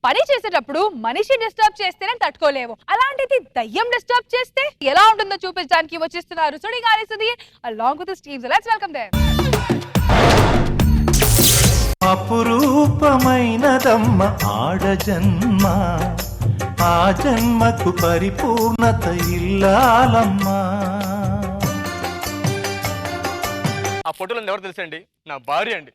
పని చేసేటప్పుడు మనిషి డిస్టర్బ్ చేస్తేనే తట్టుకోలేవు, అలాంటిది దయ్యం డిస్టర్బ్ చేస్తే ఎలా ఉంటుందో చూపించడానికి వచ్చేస్తున్నారు Sudigali Sudheer along with his team. So let's welcome them. అపురూపమైనదమ్మ ఆడ జన్మ, ఆ జన్మకు పరిపూర్ణత ఇల్లాలమ్మా. ఆ ఫోటోలో ఎవరు తెలుసండి? నా భార్య అండి,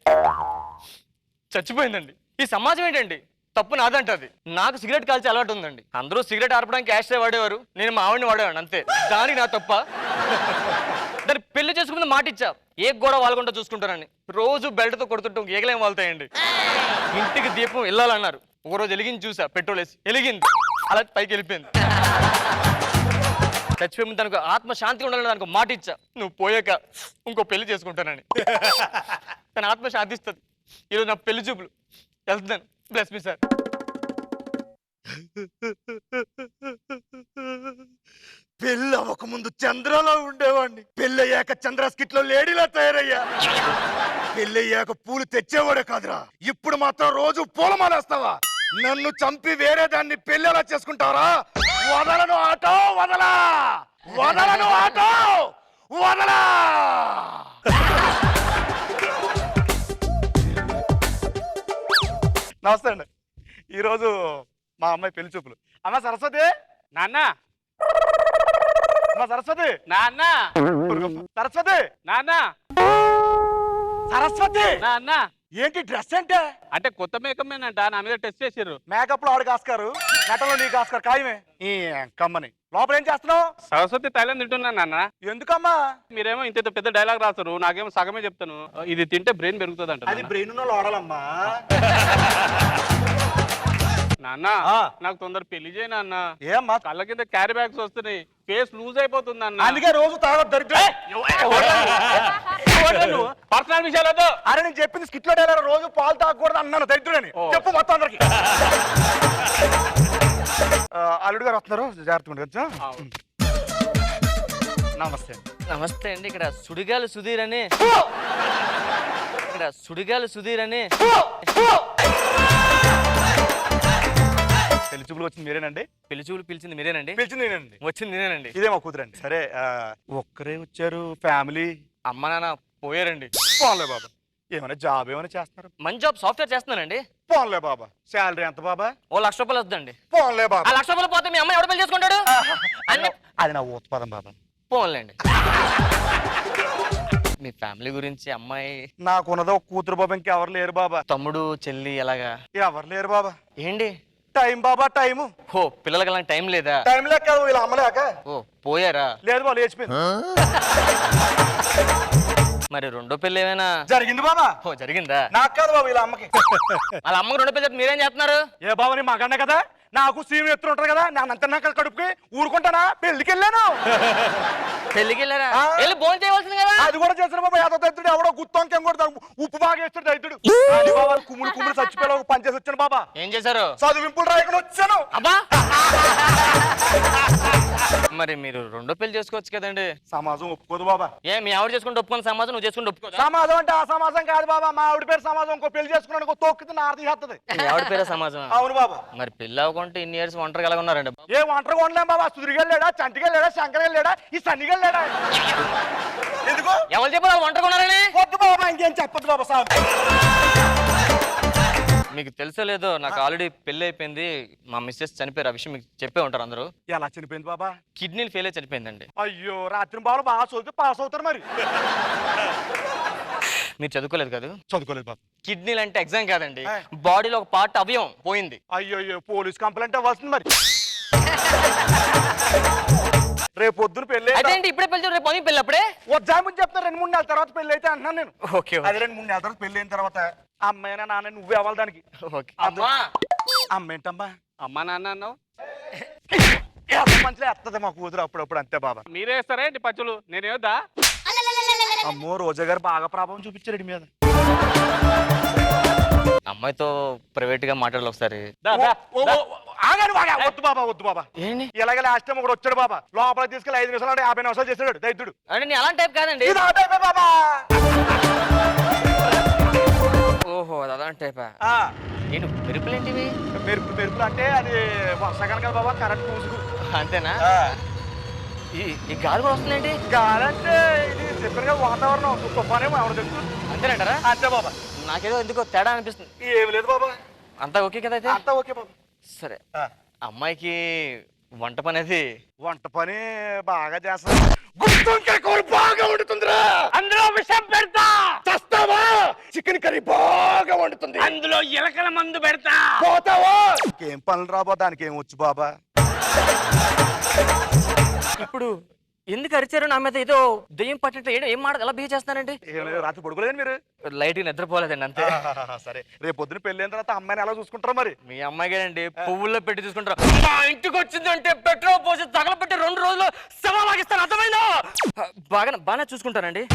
చచ్చిపోయిందండి. ఈ సమాజం ఏంటండి? తప్పు నాదంటది. నాకు సిగరెట్ కాల్చే అలవాటు ఉందండి. అందరూ సిగరెట్ ఆర్పడానికి యాష్ వాడేవారు, నేను మా ఆవిడని వాడేవాడు అంతే. దానికి నా తప్ప? దాన్ని పెళ్లి చేసుకుని మాట ఇచ్చా, ఏ గోడ వాళ్ళకుండా చూసుకుంటారని. రోజు బెల్ట్తో కొడుతుంటే ఏగలేం వాళ్తాయండి. ఇంటికి దీపం వెళ్ళాలన్నారు, ఒకరోజు వెలిగించి చూసా, పెట్రోల్ వేసి వెలిగింది, అలా పైకి వెళ్ళిపోయింది. చచ్చిపోయి దానికి ఆత్మశాంతిగా ఉండాలని దానికి మాట ఇచ్చా, నువ్వు పోయాక ఇంకో పెళ్లి చేసుకుంటానని. తన ఆత్మ శాంతిస్తుంది. ఈరోజు నా పెళ్లి చూపులు, వెళ్తున్నాను. Bless me sir. పెళ్ళి అవ్వక ముందు చంద్రలో ఉండేవాడిని, పెళ్ళయ్యాక చంద్ర స్కిట్ లో లేడీలా తయారయ్యా. పెళ్ళయ్యాక పూలు తెచ్చేవాడే కాదురా, ఇప్పుడు మాత్రం రోజు పూలమాలేస్తావా? నన్ను చంపి వేరే దాన్ని పెళ్లి ఎలా చేసుకుంటారా? వదలను ఆటో, వదలా వదలను ఆటో, వదలా. నమస్తే అండి. ఈరోజు మా అమ్మాయి పెళ్లి చూపులు. అమ్మ సరస్వతి, నాన్న అమ్మ సరస్వతి, నాన్న సరస్వతి, నాన్న సరస్వతి. నాన్న ఏంటి డ్రెస్ అంటే? అంటే కొత్త మేకమేనంట, నా మీద టెస్ట్ చేసిర్రు. మేకప్ లో ఆడు కాస్కారు, నటనలో నీ కాస్కారు ఖాయమే. ఈ కమ్మని లోపల ఏం చేస్తున్నావు? సరస్వతి తైలం తింటున్నాను నాన్న. ఎందుకమ్మా? మీరేమో ఇంత పెద్ద డైలాగ్ రాస్తారు, నాకేమో సగమే చెప్తాను. ఇది తింటే బ్రెయిన్ పెరుగుతుంది అంట. అది బ్రెయిన్ ఉన్న లోడలమ్మా. నాన్న నాకు తొందర పెళ్లి చేయి నాన్న. ఏమ్మా? కళ్ళ కింద క్యారీ బ్యాగ్స్ వస్తున్నాయి, ఫేస్ లూజ్ అయిపోతుంది అన్న. అందుకే రోజు తాగొద్దు. పర్సనల్ విషయాలతో. అరే నేను చెప్పింది స్కిట్ లో డైలాగ్, రోజు పాలు తాగకూడదు అన్నాను దరిద్రుడని. చెప్పు మొత్తం అందరికి. అల్లుడు గారు వస్తున్నారు, జాగ్రత్తగా ఉండొచ్చు. నమస్తే. నమస్తే అండి. ఇక్కడ సుడిగాలి సుధీర్ అని, ఇక్కడ సుడిగాలి సుధీర్ అని. పెళ్లి చూపులు వచ్చింది మీరేనండి? పెళ్లి చూపులు పిలిచింది మీరేనండి? పిలిచింది నేనండి. వచ్చింది నేనండి. ఇదే మా కూతురండి. సరే ఒక్కరే వచ్చారు, ఫ్యామిలీ? అమ్మ నాన్న పోయారండి. పోన్లే బాబా. ఏమైనా జాబ్ ఏమైనా చేస్తున్నారు? మంచి జాబ్ సాఫ్ట్వేర్ చేస్తున్నానండి. పోన్లే బాబా. శాలరీ ఎంత బాబా? ఓ ₹1,00,000 వద్దండి. పోన్లే బాబా. ఆ ₹1,00,000 పోతే మీ అమ్మాయి ఎవడ పెళ్లి చేసుకుంటాడు? అది నా ఊత్పాదం బాబా. పోన్లేండి. మీ ఫ్యామిలీ గురించి అమ్మాయి? నాకున్నదో కూతురు బాబా, ఇంకెవరు లేరు బాబా. తమ్ముడు చెల్లి ఎలాగా? ఎవరు లేరు బాబా. ఏంటి టైం బాబా, టైము. ఓ పిల్లలకి అలాంటి టైం లేదా? టైం లేక కాదు, వీళ్ళ అమ్మలేక. ఓ పోయారా? లేదు బాబు, లేచిపోయింది. మరి రెండో పెళ్లి ఏమైనా జరిగింది బాబా. ఓ జరిగిందా? నాకు కాదు బాబు, వీళ్ళ అమ్మకి. వాళ్ళ అమ్మకి రెండో పెళ్లి మీరేం చేస్తున్నారు? ఏ బాబు, నీ మగన్న కదా, నాకు సీని ఎత్తులు ఉంటారు కదా, నేను అంత నాకు కడుపుకి ఊరుకుంటానా? పెళ్లికి వెళ్ళాను. పెళ్లికి వెళ్ళారా? వెళ్ళి భోజనం చేయవలసింది కదా. అది కూడా చేసిన బాబా. ఏదో దైత్రుడు ఎవడో గుత్తొంకేం కూడా ఉప్పు బాగా వేస్తాడు దైత్రుడు. బాబా కుమ్ముడు కుమ్ముడు చచ్చిపోయి పని చేసి వచ్చాను బాబా. ఏం చేశారు? చదివింపులు రాయకుండా వచ్చాను. అబ్బా మరి మీరు రెండో పెళ్లి చేసుకోవచ్చు కదండి. సమాజం ఒప్పుకోదు బాబా. ఏ మీ ఆవిడ చేసుకుంటే ఒప్పుకున్న సమాజం నువ్వు చేసుకుంటే ఒప్పుకోదా? సమాజం అంటే ఆ సమాజం కాదు బాబా. మా ఆవిడ పేరు సమాజం. ఇంకో పెళ్లి చేసుకున్నాను తోక్కితే నా అర్థం చేస్తుంది. మీ ఆవిడ పేరే సమాజం? అవును బాబా. మరి పెళ్లి అవ్వకుంటే ఇన్ని ఇయర్స్ ఒంటరిగా ఎలా ఉన్నారండి? ఏ ఒంటరిగా ఉండలేం బాబా. సుదిరిగెళ్ళాడా, చంటిగెళ్ళాడా, శంకరగెళ్ళాడా, ఈ సన్నిగెళ్ళాడా? ఎందుకు? ఎవరు చెప్పారు ఒంటరిగా ఉన్నారని? వద్దు బాబా, ఇంకేం చెప్పదు బాబా. సార్ మీకు తెలుసో లేదో, నాకు ఆల్రెడీ పెళ్లి అయిపోయింది. మా మిస్సెస్ చనిపోయారు. ఆ విషయం మీకు చెప్పే ఉంటారు అందరూ. ఎలా చనిపోయింది బాబా? కిడ్నీలు ఫెయిల్ అయి చనిపోయిందండి. అయ్యో, రాత్రి బాబు బాగా చదివితే పాస్ అవుతారు. మరి మీరు చదువుకోలేదు కదా? చదువుకోలేదు బాబు. కిడ్నీలు అంటే ఎగ్జామ్ కాదండి, బాడీలో ఒక పార్ట్ అవయవం పోయింది. అయ్యో అయ్యో, పోలీస్ కంప్లైంట్ అవ్వాల్సింది. మరి రేపు పొద్దున పెళ్లి. అదేంటి ఇప్పుడే పెళ్లి? రేపు పని పెళ్లి అప్పుడే వద్దామని చెప్తాను. 2-3 నెలల తర్వాత పెళ్లి అయితే అంటున్నాను నేను. ఓకే. అది 2-3 నెలల తర్వాత పెళ్లి అయిన తర్వాత అమ్మాయినా నాన్న నువ్వే అవ్వాలి దానికి. అమ్మా అమ్మ ఏంటమ్మా? అమ్మా నాన్న అన్నావు, మంచిగా ఎత్తది మా కూతురు అప్పుడప్పుడు. అంతే బాబా. మీరే వేస్తారా ఏంటి పచ్చులు? నేనేదా? అమ్మో, రోజా గారు బాగా ప్రభావం చూపించారు మీద. అమ్మాయితో ప్రైవేట్ గా మాట్లాడాలి ఒకసారి. ఆగాను బాగా. వద్దు బాబా, వద్దు బాబా. ఏంటి? ఇలాగ లాస్ట్ టైం ఒకటి వచ్చాడు బాబా, లోపలికి తీసుకెళ్ళి 5 నిమిషాలు 50 నిమిషాలు చేసాడు దైత్యుడు. అంటే నేను అలాంటి టైప్ కాదండి. ఇది ఆ టైపే బాబా. ఓహో అలాంటి ఆ, నేను మెరుపులు ఏంటివి మెరుపులు అంటే అది వర్షాకాలం కదా బాబా, కరెంట్ పూసుకు. అంతేనా ఈ గాలి కూడా వస్తుందేంటి గాలంటే ఇది చెప్పారు కదా వాతావరణం, తుఫానేమో ఎవరు తెలుసు. అంతేనంటారా అంతే బాబా. నాకేదో ఎందుకో తేడా అనిపిస్తుంది. ఏమి లేదు బాబా, అంతా ఓకే కదా అయితే అంతా ఓకే బాబా. సరే ఆ, అమ్మాయికి వంట పని అది వంట పని బాగా చేస్తాను. గుత్తొంకాయ కూర బాగా వండుతుందిరా, అందులో విషం పెడతా, చేస్తావా? చికెన్ కర్రీ బాగా వండుతుంది, అందులో ఎలకల మందు పెడతా. పోతావా? ఏం పనులు రాబో, దానికి ఏం వచ్చు బాబా. ఇప్పుడు ఎందుకు అరిచారు నా మీద? ఏదో దెయ్యం పట్టినట్టు ఏం మాట ఎలా బిహేవ్ చేస్తున్నారండి? ఏం లేదు, రాత్రి పడుకోలేదు మీరు? లైట్ నిద్రపోలేదండి అంతే. సరే, రేపు పొద్దున పెళ్ళైన తర్వాత అమ్మాయిని ఎలా చూసుకుంటారా మరి? మీ అమ్మాయిగానండి పువ్వుల్లో పెట్టి తీసుకుంటారు. మా ఇంటికి వచ్చిందంటే పెట్రోల్ పోసి తగలబెట్టి 2 రోజులు సమాగిస్తాను, అర్థమైందా? బాగా చూసుకుంటానండి.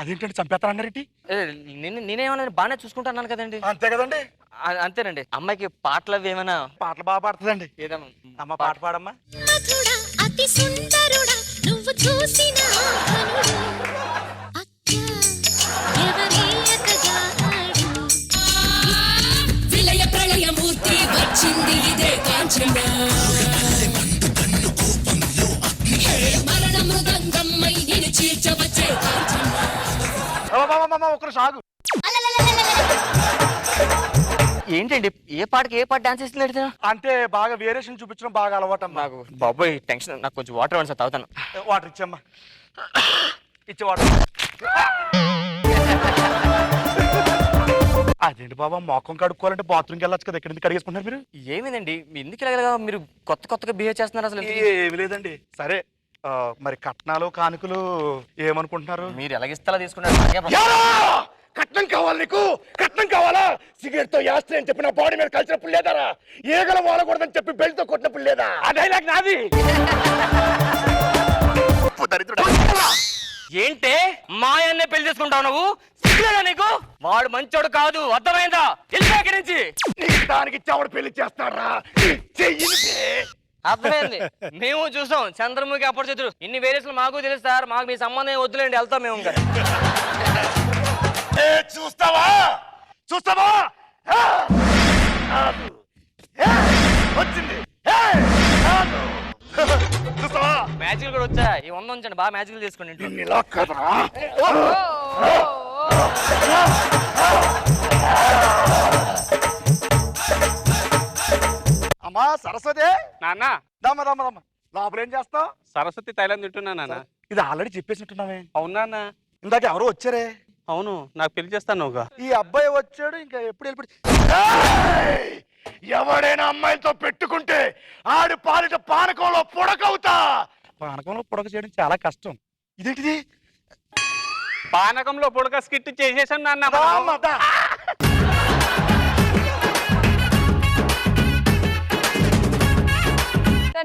అదేంటంటే చంపేస్తారన్నారేంటి? నేనేమన్నా బాగానే చూసుకుంటాను కదండి. అంతే కదండి. అంతేనండి. అమ్మాయికి పాటలు అవి ఏమైనా పాటలు బాగా పాడుతుందండి. ఏదమ్మా అమ్మ పాట పాడమ్మా. మధుడా అతి సుందరుడా నువ్వు చూసిన కనుడు అక్క ఎవరే అతగాడు విలయ ప్రళయమూర్తి వచ్చింది ఇదే కాంచన మరణ మృదంగమ్మై నిన్ను చీల్చవచ్చే కాంచన ఒకరు సాగు. ఏంటండి ఏ పాటకి ఏ పాట డాన్స్ చేస్తున్నాడు? అంటే బాగా వేరియేషన్ చూపించడం బాగా అలవాటు అమ్మా. నాకు బాబోయ్ టెన్షన్. నాకు కొంచెం వాటర్ ఇవ్వండి సార్, తాగుతాను. వాటర్ ఇచ్చమ్మా, ఇచ్చే వాటర్. అదేంటి బాబా, మొఖం కడుక్కోవాలంటే బాత్రూమ్కి వెళ్ళొచ్చు కదా, ఎక్కడ కడిగేసుకుంటారు మీరు? ఏమైందండి ఎందుకు ఇలాగా మీరు కొత్తగా బిహేవ్ చేస్తున్నారు అసలు? ఏమి లేదండి. సరే, మరి కట్నాలు కానుకలు ఏమనుకుంటున్నారు? మీరు ఎలాగిస్తా తీసుకున్నారు? నాకే ప్రశ్న. యారా! కట్నం కావాలి నీకు? కట్నం కావాలా? సిగరెట్ తో యాస్త్రి అని చెప్పి నా బాడీ మీద కలిసినప్పుడు లేదారా? ఏగల వాడకూడదని చెప్పి బెల్ట్ తో కొట్టినప్పుడు లేదా? ఆ డైలాగ్ నాది. దరిద్రుడా. ఏంటే మాయన్నే పెళ్లి చేసుకుంటావు నువ్వు? సిగ్గులేదా నీకు? వాడు మంచోడు కాదు, అర్థమైందా? వెళ్ళి ఇక్కడి నుంచి. నీకు దానికి చావుడు పెళ్లి చేస్తారా? చెయ్యింది. అర్థమైంది. మేము చూసాం చంద్రముఖి అపరిచితుడు. ఇన్ని వేరియస్లు మాకు తెలుసు సార్. మాకు మీ సంబంధం వద్దులేండి, వెళ్తాం మేము. ఇంకా చూస్తావా? చూస్తావా? వచ్చింది. చూస్తావా? మ్యాజిక్లు కూడా వచ్చా. ఈ 100 ఉంచండి, బాగా మ్యాజిక్లు తీసుకోండి ఇంట్లో. ఇలా కదరా? అమ్మా సరస్వతి, నాన్న, దమ్మ దమ్మ దమ్మ, లోపల ఏం చేస్తావు? సరస్వతి తైలం తింటున్నా నాన్న. ఇది ఆల్రెడీ చెప్పేసినట్టున్నావే. అవునా నాన్న? ఇందాక ఎవరో వచ్చారే. అవును, నాకు పెళ్లి చేస్తానుగా. ఈ అబ్బాయి వచ్చాడు, ఇంకా ఎప్పుడు వెళ్ళిపోయి. ఎవడైనా అమ్మాయిలతో పెట్టుకుంటే ఆడి పాలిట పానకంలో పుడకవుతా. పానకంలో పుడక చేయడం చాలా కష్టం. ఇదేంటిది? పానకంలో పొడక స్కిట్ చేసేసాను నాన్న.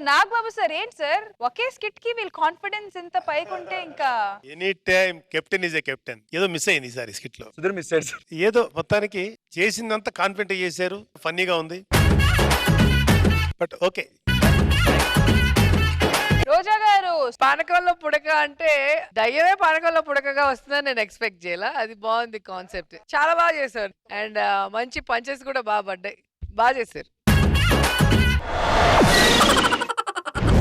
నాగబాబు సార్ ఏంటి సార్ ఒకే స్కిట్ కి వీళ్ళు కాన్ఫిడెన్స్ ఇంత పైకుంటే ఇంకా any time captain is a captain. ఏదో మిస్ అయింది ఈసారి స్కిట్ లో. సుధీర్ మిస్ అయ్యాడు సార్. ఏదో మొత్తానికి చేసిందంతా కాన్ఫిడెంట్ చేశారు, ఫన్నీగా ఉంది. But okay. రోజా గారు, పానకంలో పుడక అంటే దయ్యమే పానకంలో పుడకగా వస్తుందని నేను ఎక్స్పెక్ట్ చేయాల. అది బాగుంది కాన్సెప్ట్, చాలా బాగా చేశారు. అండ్ మంచి పంచెస్ కూడా బాగా పడ్డాయి, బాగా చేశారు.